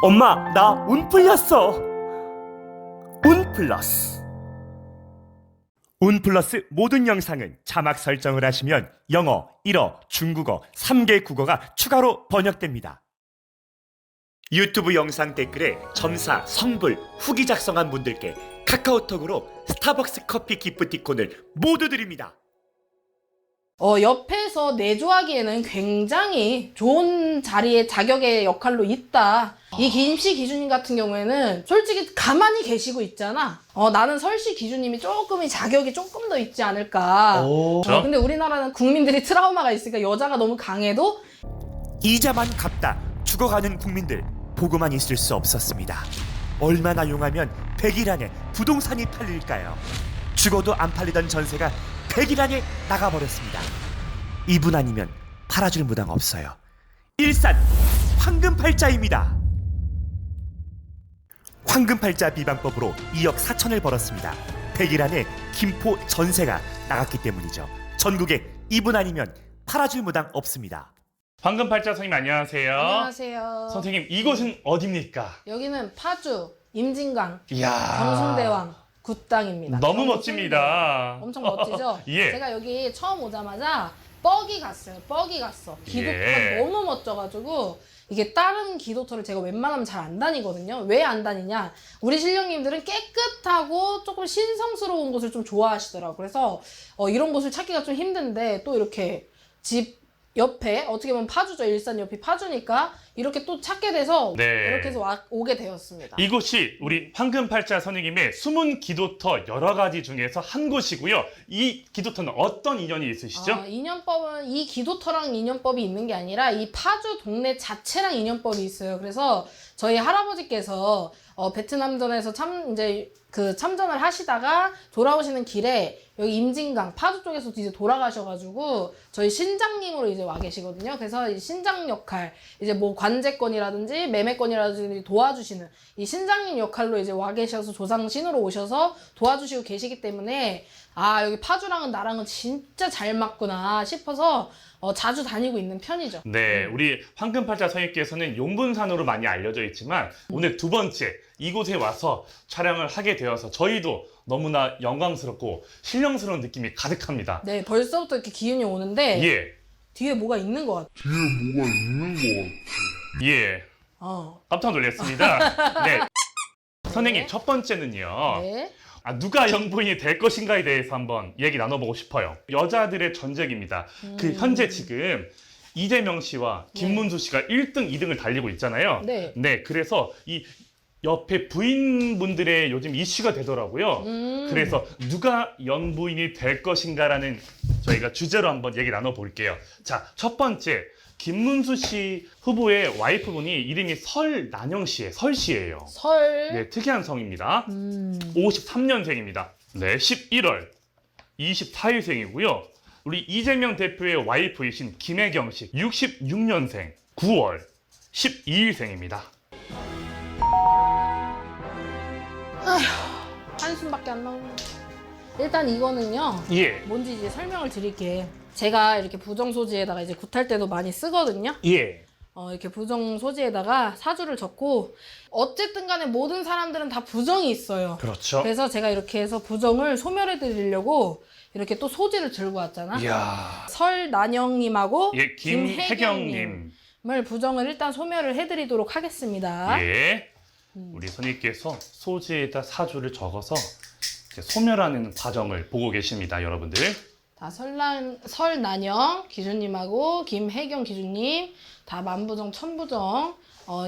엄마, 나 운 풀렸어. 운 플러스. 운 플러스 모든 영상은 자막 설정을 하시면 영어, 일어, 중국어 3개 국어가 추가로 번역됩니다. 유튜브 영상 댓글에 점사, 성불, 후기 작성한 분들께 카카오톡으로 스타벅스 커피 기프티콘을 모두 드립니다. 옆에서 내조하기에는 굉장히 좋은 자리에 자격의 역할로 있다. 이 김씨 기준님 같은 경우에는 솔직히 가만히 계시고 있잖아. 나는 설씨 기준님이 조금 자격이 조금 더 있지 않을까. 근데 우리나라는 국민들이 트라우마가 있으니까 여자가 너무 강해도 이자만 갚다 죽어가는 국민들 보고만 있을 수 없었습니다. 얼마나 용하면 100일 안에 부동산이 팔릴까요? 죽어도 안 팔리던 전세가 100일 안에 나가버렸습니다. 이분 아니면 팔아줄 무당 없어요. 일산 황금팔자입니다. 황금팔자 비방법으로 2억 4천을 벌었습니다. 100일 안에 김포 전세가 나갔기 때문이죠. 전국에 이분 아니면 팔아줄 무당 없습니다. 황금팔자 선생님 안녕하세요. 안녕하세요. 선생님 이곳은 어디입니까? 여기는 파주 임진강 이야. 경성대왕 굿당입니다. 너무 멋집니다. 엄청 멋지죠? 예. 제가 여기 처음 오자마자 뻑이 갔어요. 뻑이 갔어. 기도터가 예. 너무 멋져가지고 이게 다른 기도터를 제가 웬만하면 잘 안 다니거든요. 왜 안 다니냐? 우리 신령님들은 깨끗하고 조금 신성스러운 곳을 좀 좋아하시더라고요. 그래서 이런 곳을 찾기가 좀 힘든데 또 이렇게 집 옆에 어떻게 보면 파주죠. 일산 옆이 파주니까 이렇게 또 찾게 돼서 네. 이렇게 해서 오게 되었습니다. 이곳이 우리 황금팔자 선생님의 숨은 기도터 여러 가지 중에서 한 곳이고요. 이 기도터는 어떤 인연이 있으시죠? 인연법은 이 기도터랑 인연법이 있는 게 아니라 이 파주 동네 자체랑 인연법이 있어요. 그래서 저희 할아버지께서 베트남전에서 참전을 하시다가 돌아오시는 길에 여기 임진강 파주 쪽에서도 이제 돌아가셔가지고 저희 신장님으로 이제 와 계시거든요. 그래서 이 신장 역할, 이제 뭐 관제권이라든지 매매권이라든지 도와주시는 이 신장님 역할로 이제 와 계셔서 조상신으로 오셔서 도와주시고 계시기 때문에 여기 파주랑은 나랑은 진짜 잘 맞구나 싶어서 자주 다니고 있는 편이죠. 네, 우리 황금팔자 선생님께서는 용분산으로 많이 알려져 있지만 오늘 두 번째 이곳에 와서 촬영을 하게 되어서 저희도 너무나 영광스럽고 신령스러운 느낌이 가득합니다. 네, 벌써부터 이렇게 기운이 오는데 예, 뒤에 뭐가 있는 것 같아. 예, 깜짝 놀랐습니다. 네, 선생님 첫 번째는요. 네. 누가 영부인이 될 것인가에 대해서 한번 얘기 나눠보고 싶어요. 여자들의 전쟁입니다. 그 현재 지금 이재명 씨와 김문수 씨가 1등, 2등을 달리고 있잖아요. 네. 네, 그래서 이 옆에 부인분들의 요즘 이슈가 되더라고요. 그래서 누가 영부인이 될 것인가라는 저희가 주제로 한번 얘기 나눠볼게요. 자, 첫 번째. 김문수 씨 후보의 와이프분이 이름이 설난영 씨예요. 설 씨예요. 설. 네, 특이한 성입니다. 53년생입니다. 네, 11월 24일생이고요. 우리 이재명 대표의 와이프이신 김혜경 씨 66년생 9월 12일생입니다. 한숨밖에 안 나오네. 일단 이거는요. 예. 뭔지 이제 설명을 드릴게. 제가 이렇게 부정 소지에다가 이제 굿할 때도 많이 쓰거든요. 예. 이렇게 부정 소지에다가 사주를 적고 어쨌든 간에 모든 사람들은 다 부정이 있어요. 그렇죠. 그래서 제가 이렇게 해서 부정을 소멸해 드리려고 이렇게 또 소지를 들고 왔잖아. 이야. 설난영님하고 예, 김혜경님. 김혜경님을 부정을 일단 소멸을 해드리도록 하겠습니다. 예. 우리 선생님께서 소지에다 사주를 적어서 이제 소멸하는 과정을 보고 계십니다, 여러분들. 다 설난영 기준님하고 김혜경 기준님 다 만부정 천부정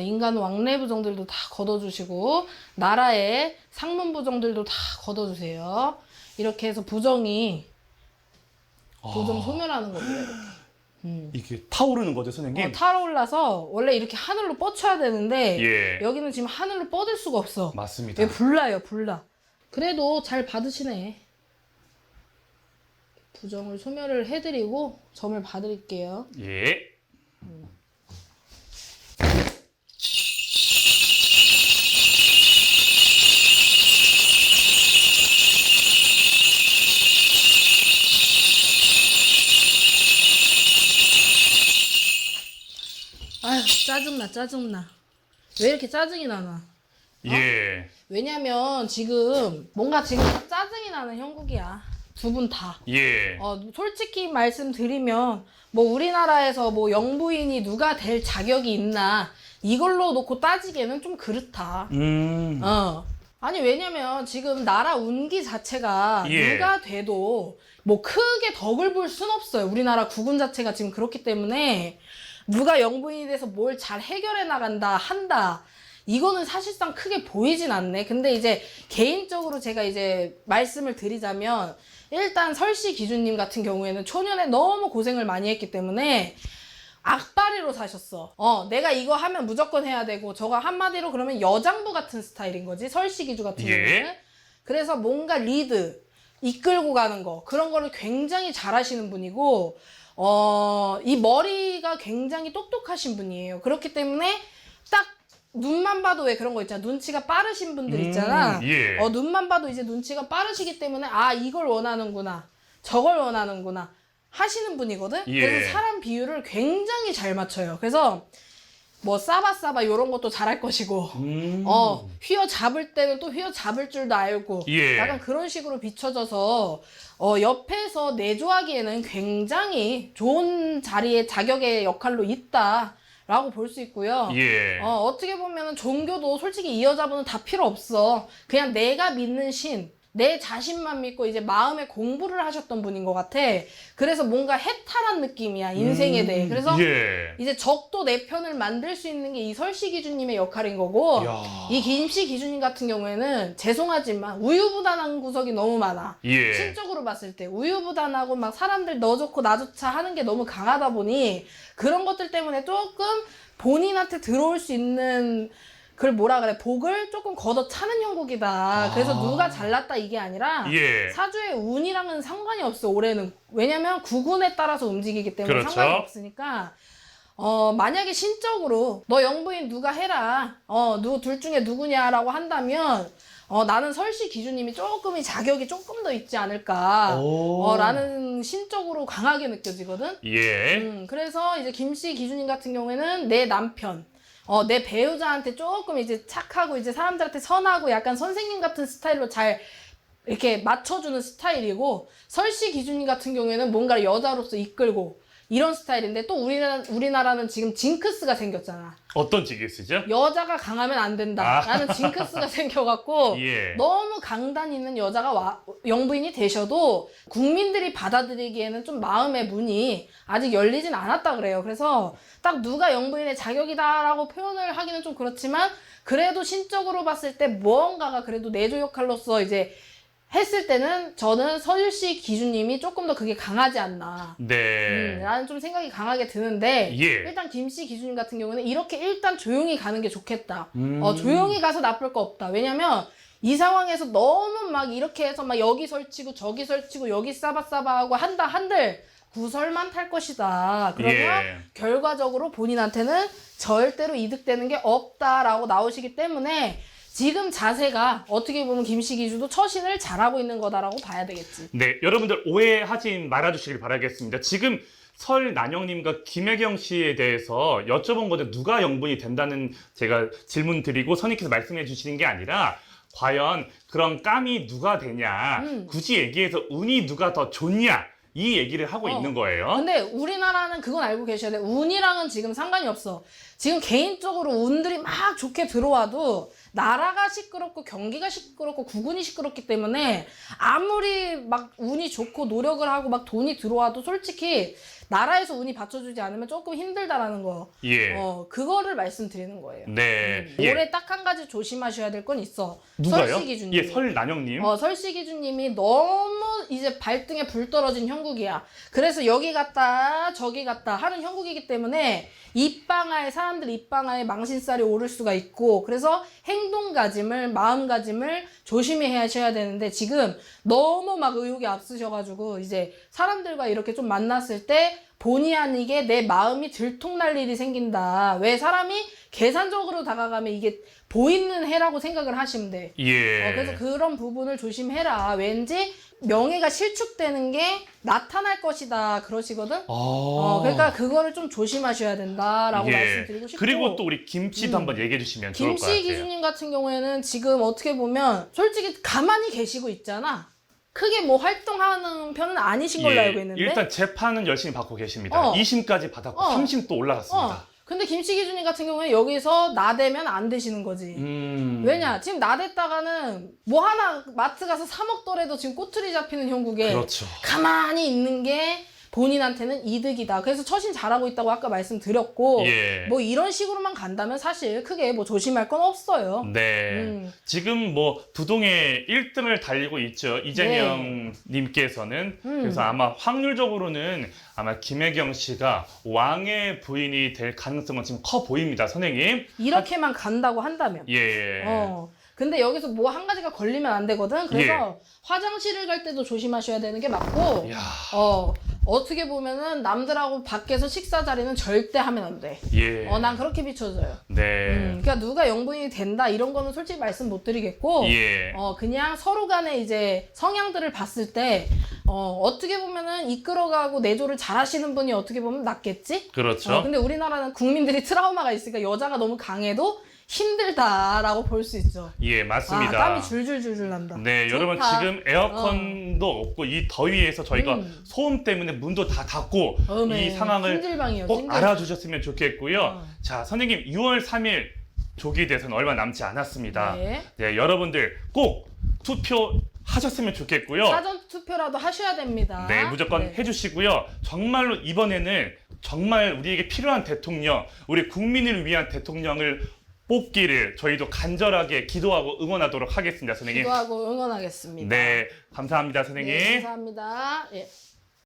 인간 왕래부정들도 다 걷어주시고 나라의 상문부정들도 다 걷어주세요. 이렇게 해서 부정이 부정 소멸하는 겁니다. 이게 타오르는 거죠, 선생님? 타올라서 원래 이렇게 하늘로 뻗쳐야 되는데 예. 여기는 지금 하늘로 뻗을 수가 없어. 맞습니다. 왜 불나요, 불나. 그래도 잘 받으시네. 부정을 소멸을 해드리고 점을 봐드릴게요. 예. 아휴, 짜증나. 왜 이렇게 짜증이 나나? 예. 왜냐면 지금 뭔가 지금 짜증이 나는 형국이야. 두 분 다. 예. 솔직히 말씀드리면 뭐 우리나라에서 뭐 영부인이 누가 될 자격이 있나 이걸로 놓고 따지기에는 좀 그렇다. 아니 왜냐면 지금 나라 운기 자체가 예. 누가 돼도 뭐 크게 덕을 볼 순 없어요. 우리나라 국운 자체가 지금 그렇기 때문에 누가 영부인이 돼서 뭘 잘 해결해 나간다 한다. 이거는 사실상 크게 보이진 않네. 근데 이제 개인적으로 제가 이제 말씀을 드리자면 일단 설씨 기준님 같은 경우에는 초년에 너무 고생을 많이 했기 때문에 악바리로 사셨어. 내가 이거 하면 무조건 해야 되고 저거 한마디로 그러면 여장부 같은 스타일인 거지. 설씨 기주 같은 예. 경우는. 그래서 뭔가 리드, 이끌고 가는 거 그런 거를 굉장히 잘하시는 분이고 이 머리가 굉장히 똑똑하신 분이에요. 그렇기 때문에 딱 눈만 봐도 왜 그런 거 있잖아. 눈치가 빠르신 분들 있잖아. 예. 눈만 봐도 이제 눈치가 빠르시기 때문에 이걸 원하는구나. 저걸 원하는구나. 하시는 분이거든. 예. 그래서 사람 비율을 굉장히 잘 맞춰요. 그래서 뭐 싸바싸바 이런 것도 잘할 것이고 휘어 잡을 때는 또 휘어 잡을 줄도 알고 예. 약간 그런 식으로 비춰져서 옆에서 내조하기에는 굉장히 좋은 자리에 자격의 역할로 있다라고 볼 수 있고요. 예. 어떻게 보면은 종교도 솔직히 이 여자분은 다 필요 없어. 그냥 내가 믿는 신, 내 자신만 믿고 이제 마음의 공부를 하셨던 분인 것 같아. 그래서 뭔가 해탈한 느낌이야, 인생에 대해. 그래서 예. 이제 적도 내 편을 만들 수 있는 게 이 설씨 기준님의 역할인 거고, 야. 이 김씨 기준님 같은 경우에는 죄송하지만 우유부단한 구석이 너무 많아. 예. 신적으로 봤을 때 우유부단하고 막 사람들 너 좋고 나 좋자 하는 게 너무 강하다 보니 그런 것들 때문에 조금 본인한테 들어올 수 있는 그걸 뭐라 그래, 복을 조금 걷어차는 형국이다. 그래서 누가 잘났다 이게 아니라 예. 사주의 운이랑은 상관이 없어. 올해는. 왜냐면 구군에 따라서 움직이기 때문에 그렇죠. 상관이 없으니까 만약에 신적으로 너 영부인 누가 해라, 둘 중에 누구냐라고 한다면 나는 설씨 기준님이 조금이 자격이 조금 더 있지 않을까 라는 신적으로 강하게 느껴지거든. 예. 그래서 이제 김씨 기준님 같은 경우에는 내 남편, 내 배우자한테 조금 이제 착하고 이제 사람들한테 선하고 약간 선생님 같은 스타일로 잘 이렇게 맞춰주는 스타일이고, 설씨 기준님 같은 경우에는 뭔가 여자로서 이끌고 이런 스타일인데, 또 우리나라는 지금 징크스가 생겼잖아. 어떤 징크스죠? 여자가 강하면 안 된다라는 징크스가 생겨갖고 예. 너무 강단 있는 여자가 영부인이 되셔도 국민들이 받아들이기에는 좀 마음의 문이 아직 열리진 않았다 그래요. 그래서 딱 누가 영부인의 자격이다라고 표현을 하기는 좀 그렇지만, 그래도 신적으로 봤을 때 무언가가 그래도 내조 역할로서 이제 했을 때는 저는 설씨 기준님이 조금 더 그게 강하지 않나. 네. 라는 좀 생각이 강하게 드는데, 예. 일단 김씨 기준님 같은 경우는 이렇게 일단 조용히 가는 게 좋겠다. 조용히 가서 나쁠 거 없다. 왜냐면 이 상황에서 너무 막 이렇게 해서 막 여기 설치고 저기 설치고 여기 싸바싸바하고 한들 구설만 탈 것이다. 그러면 예. 결과적으로 본인한테는 절대로 이득되는 게 없다라고 나오시기 때문에 지금 자세가 어떻게 보면 김씨 기주도 처신을 잘하고 있는 거다라고 봐야 되겠지. 네, 여러분들 오해하지 말아주시길 바라겠습니다. 지금 설난영님과 김혜경 씨에 대해서 여쭤본 건데 누가 영분이 된다는 제가 질문 드리고 선생님께서 말씀해 주시는 게 아니라 과연 그런 깜이 누가 되냐, 굳이 얘기해서 운이 누가 더 좋냐, 이 얘기를 하고 있는 거예요. 근데 우리나라는 그건 알고 계셔야 돼. 운이랑은 지금 상관이 없어. 지금 개인적으로 운들이 막 좋게 들어와도 나라가 시끄럽고 경기가 시끄럽고 국운이 시끄럽기 때문에 아무리 막 운이 좋고 노력을 하고 막 돈이 들어와도 솔직히 나라에서 운이 받쳐주지 않으면 조금 힘들다라는 거. 예. 그거를 말씀드리는 거예요. 네. 예. 올해 딱 한 가지 조심하셔야 될 건 있어. 누가요? 설씨 기준님. 예, 설난영님. 설씨 기준님이 너무 이제 발등에 불 떨어진 형국이야. 그래서 여기 갔다 저기 갔다 하는 형국이기 때문에 사람들 입방아에 망신살이 오를 수가 있고, 그래서 행동가짐을, 마음가짐을 조심히 하셔야 되는데, 지금 너무 막 의욕이 앞서셔가지고 이제 사람들과 이렇게 좀 만났을 때 본의 아니게 내 마음이 들통날 일이 생긴다. 왜 사람이 계산적으로 다가가면 이게 보이는 해라고 생각을 하시면 돼. 예. 그래서 그런 부분을 조심해라. 왠지 명예가 실축되는 게 나타날 것이다. 그러시거든. 그러니까 그거를 좀 조심하셔야 된다라고 말씀드리고 싶고. 그리고 또 우리 김씨도 한번 얘기해 주시면 좋을 것 같아요. 김씨 기준님 같은 경우에는 지금 어떻게 보면 솔직히 가만히 계시고 있잖아. 크게 뭐 활동하는 편은 아니신 걸로 알고 있는데. 일단 재판은 열심히 받고 계십니다. 2심까지 받았고 3심 또 올라갔습니다. 근데 김씨 기준님 같은 경우에 여기서 나대면 안 되시는 거지. 왜냐? 지금 나댔다가는 뭐 하나 마트 가서 사 먹더라도 지금 꼬투리 잡히는 형국에 그렇죠. 가만히 있는 게 본인한테는 이득이다. 그래서 처신 잘하고 있다고 아까 말씀드렸고 뭐 이런 식으로만 간다면 사실 크게 뭐 조심할 건 없어요. 네. 지금 뭐 부동의 1등을 달리고 있죠. 이재명 님께서는. 그래서 아마 확률적으로는 아마 김혜경 씨가 왕의 부인이 될 가능성은 지금 커 보입니다, 선생님. 이렇게만 간다고 한다면. 예. 근데 여기서 뭐 한 가지가 걸리면 안 되거든. 그래서 화장실을 갈 때도 조심하셔야 되는 게 맞고. 야. 어떻게 보면은 남들하고 밖에서 식사 자리는 절대 하면 안 돼. 난 그렇게 비춰져요. 네. 그러니까 누가 영부인이 된다 이런 거는 솔직히 말씀 못 드리겠고. 그냥 서로 간에 이제 성향들을 봤을 때 어떻게 보면은 이끌어가고 내조를 잘하시는 분이 어떻게 보면 낫겠지? 그렇죠. 근데 우리나라는 국민들이 트라우마가 있으니까 여자가 너무 강해도 힘들다라고 볼 수 있죠. 예, 맞습니다. 땀이 줄줄줄줄 난다. 네, 좋다. 여러분 지금 에어컨도 없고 이 더위에서 저희가 소음 때문에 문도 다 닫고 이 상황을 찜질방이요, 꼭 찜질방. 알아주셨으면 좋겠고요. 자, 선생님 6월 3일 조기 대선 얼마 남지 않았습니다. 네, 여러분들 꼭 투표하셨으면 좋겠고요. 사전 투표라도 하셔야 됩니다. 네, 무조건 해주시고요. 정말로 이번에는 정말 우리에게 필요한 대통령, 우리 국민을 위한 대통령을 뽑기를 저희도 간절하게 기도하고 응원하도록 하겠습니다, 선생님. 기도하고 응원하겠습니다. 네, 감사합니다, 선생님. 네, 감사합니다. 예.